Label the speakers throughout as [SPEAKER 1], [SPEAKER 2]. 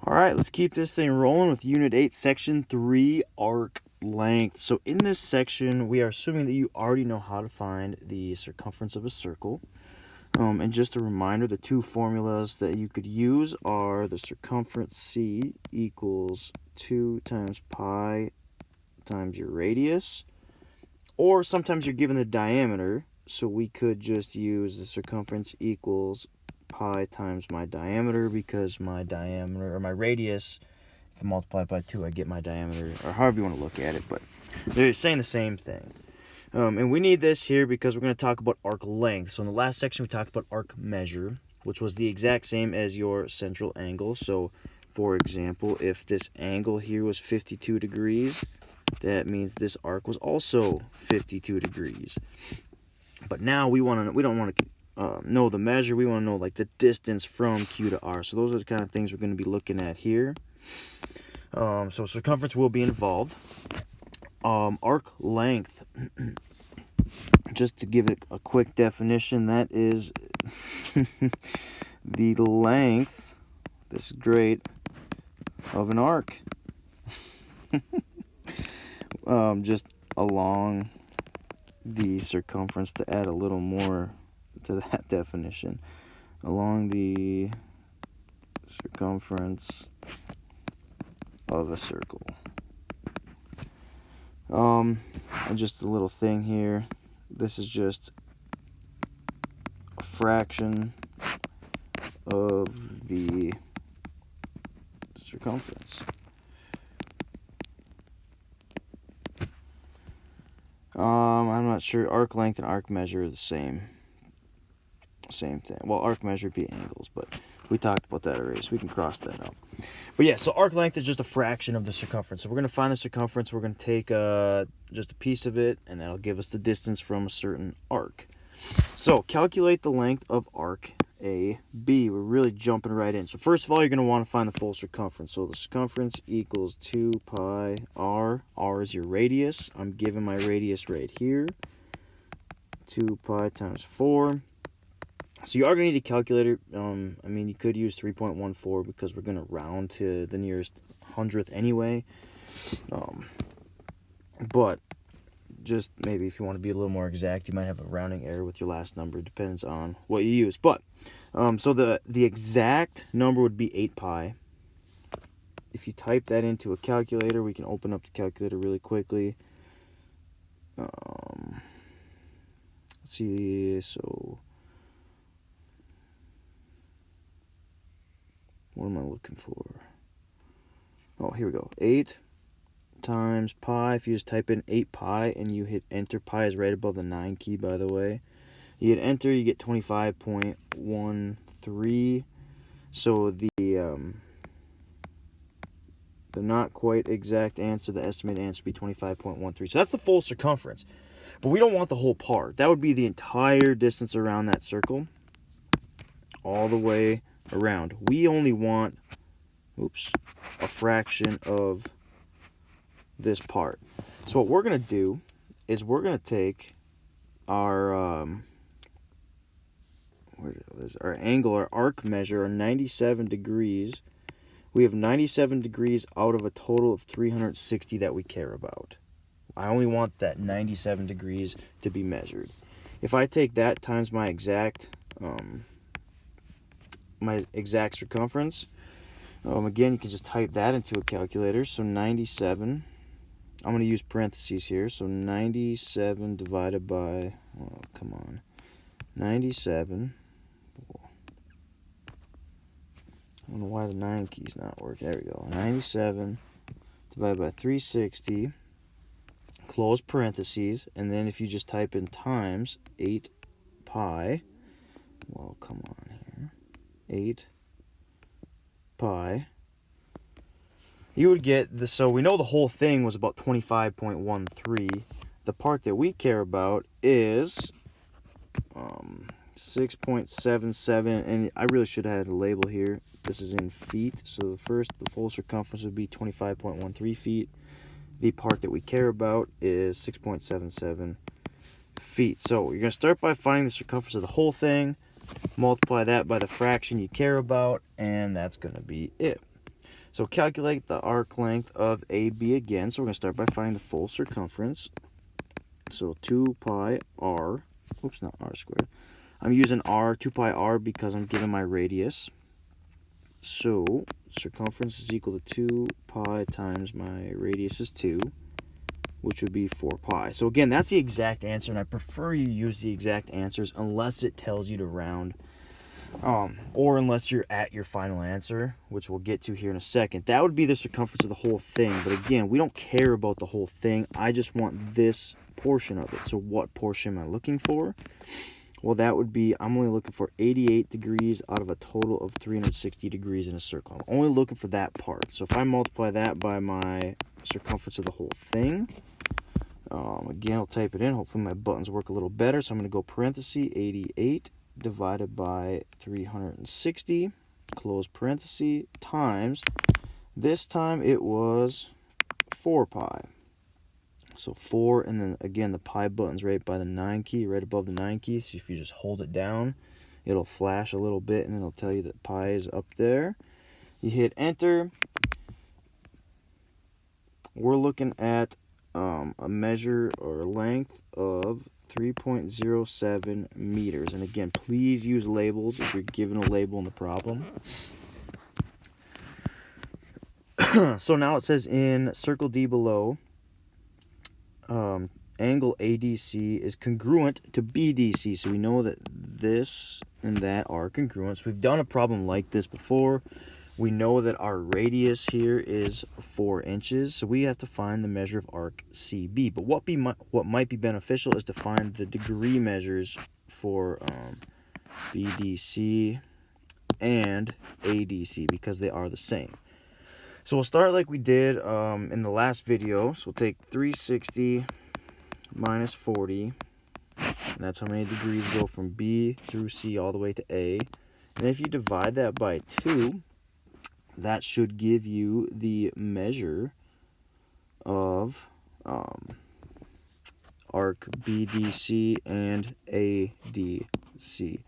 [SPEAKER 1] All right, let's keep this thing rolling with Unit 8, Section 3, arc length. So in this section, we are assuming that you already know how to find the circumference of a circle. And just a reminder, the two formulas that you could use are the circumference C equals 2 times pi times your radius. Or sometimes you're given the diameter, so we could just use the circumference equals pi times my diameter, because my diameter, or my radius, if I multiply it by 2, I get my diameter, or however you want to look at it, but they're saying the same thing. And we need this here because we're going to talk about arc length. So in the last section, we talked about arc measure, which was the exact same as your central angle. So, for example, if this angle here was 52 degrees, that means this arc was also 52 degrees. But now we don't want to know the measure. We want to know like the distance from Q to R. So those are the kind of things we're going to be looking at here. So circumference will be involved. Arc length. Just to give it a quick definition, that is the length, this is great, of an arc. Just along the circumference, to add a little more to that definition. Along the circumference of a circle. And just a little thing here. This is just a fraction of the circumference. I'm not sure. Arc length and arc measure are the same thing. Well, arc measure would be angles, but we talked about that already, so we can cross that out. But yeah, so arc length is just a fraction of the circumference. So we're going to find the circumference. We're going to take just a piece of it, and that'll give us the distance from a certain arc. So calculate the length of arc AB. We're really jumping right in. So first of all, you're going to want to find the full circumference. So the circumference equals 2 pi r. R is your radius. I'm giving my radius right here. 2 pi times 4. So you are going to need a calculator. I mean, you could use 3.14 because we're going to round to the nearest hundredth anyway. But just maybe if you want to be a little more exact, you might have a rounding error with your last number. Depends on what you use. But so the exact number would be 8 pi. If you type that into a calculator, we can open up the calculator really quickly. Let's see. So what am I looking for? Oh, here we go. 8 times pi. If you just type in 8 pi and you hit enter, pi is right above the 9 key, by the way. You hit enter, you get 25.13. So the not quite exact answer, the estimated answer would be 25.13. So that's the full circumference. But we don't want the whole part. That would be the entire distance around that circle, all the way around. We only want, a fraction of this part. So what we're going to do is we're going to take our our angle, our arc measure, our 97 degrees. We have 97 degrees out of a total of 360 that we care about. I only want that 97 degrees to be measured. If I take that times my exact circumference, again, you can just type that into a calculator. So 97, I'm going to use parentheses here. So 97 divided by, 97. I don't know why the 9 key's not working. There we go. 97 divided by 360, close parentheses, and then if you just type in times 8 pi, 8 pi, you would get the, so we know the whole thing was about 25.13. The part that we care about is 6.77, and I really should have had a label here. This is in feet, so the full circumference would be 25.13 feet. The part that we care about is 6.77 feet. So you're going to start by finding the circumference of the whole thing, multiply that by the fraction you care about, and that's going to be it. So calculate the arc length of AB again. So we're going to start by finding the full circumference. So 2 pi r, oops, not r squared. I'm using r, 2 pi r, because I'm given my radius. So circumference is equal to 2 pi times my radius is 2, which would be 4 pi. So again, that's the exact answer, and I prefer you use the exact answers unless it tells you to round, or unless you're at your final answer, which we'll get to here in a second. That would be the circumference of the whole thing, but again, we don't care about the whole thing. I just want this portion of it. So what portion am I looking for? Well, that would be, I'm only looking for 88 degrees out of a total of 360 degrees in a circle. I'm only looking for that part. So if I multiply that by my circumference of the whole thing, again, I'll type it in. Hopefully my buttons work a little better. So I'm going to go parenthesis 88 divided by 360, close parenthesis, times, this time it was 4 pi. So 4, and then again the pi button's right by the 9 key, right above the 9 key. So if you just hold it down, it'll flash a little bit and it'll tell you that pi is up there. You hit enter. We're looking at a measure or length of 3.07 meters. And again, please use labels if you're given a label in the problem. So now it says in circle D below, angle ADC is congruent to BDC. So we know that this and that are congruent. So we've done a problem like this before. We know that our radius here is 4 inches. So we have to find the measure of arc CB. But what might be beneficial is to find the degree measures for BDC and ADC, because they are the same. So we'll start like we did in the last video. So we'll take 360 minus 40, and that's how many degrees go from B through C all the way to A. And if you divide that by 2, that should give you the measure of arc BDC and ADC.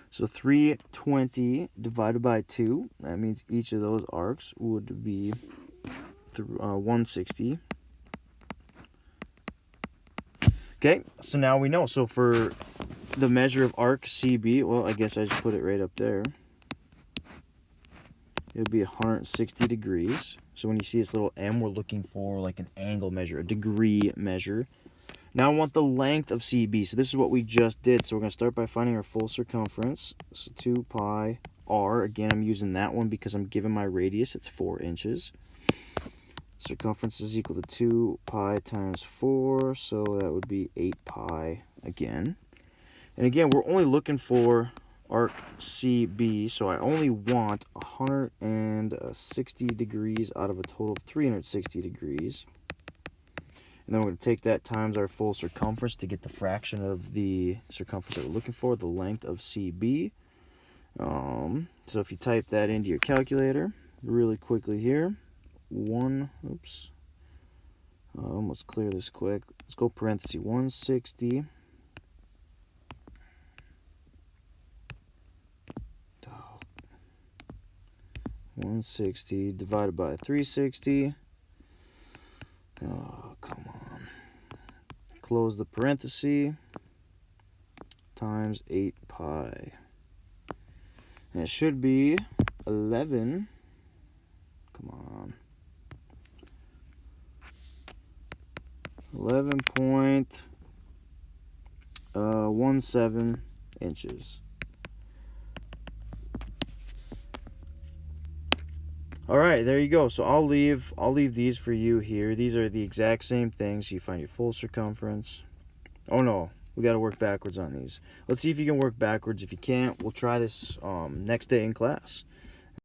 [SPEAKER 1] So 320 divided by 2, that means each of those arcs would be 160. Okay, so now we know. So for the measure of arc CB, well, I guess I just put it right up there. It would be 160 degrees. So when you see this little M, we're looking for like an angle measure, a degree measure. Now I want the length of CB. So this is what we just did. So we're going to start by finding our full circumference. So 2 pi r. Again, I'm using that one because I'm given my radius. It's 4 inches. Circumference is equal to 2 pi times 4. So that would be 8 pi again. And again, we're only looking for arc CB. So I only want 160 degrees out of a total of 360 degrees. And then we're going to take that times our full circumference to get the fraction of the circumference that we're looking for, the length of CB. So if you type that into your calculator really quickly here, let's clear this quick. Let's go parenthesis 160 divided by 360. Oh, come on. Close the parenthesis, times 8 pi. And it should be 11. Come on. 11.17 inches. All right, there you go. So I'll leave these for you here. These are the exact same things. So you find your full circumference. Oh no, we got to work backwards on these. Let's see if you can work backwards. If you can't, we'll try this next day in class.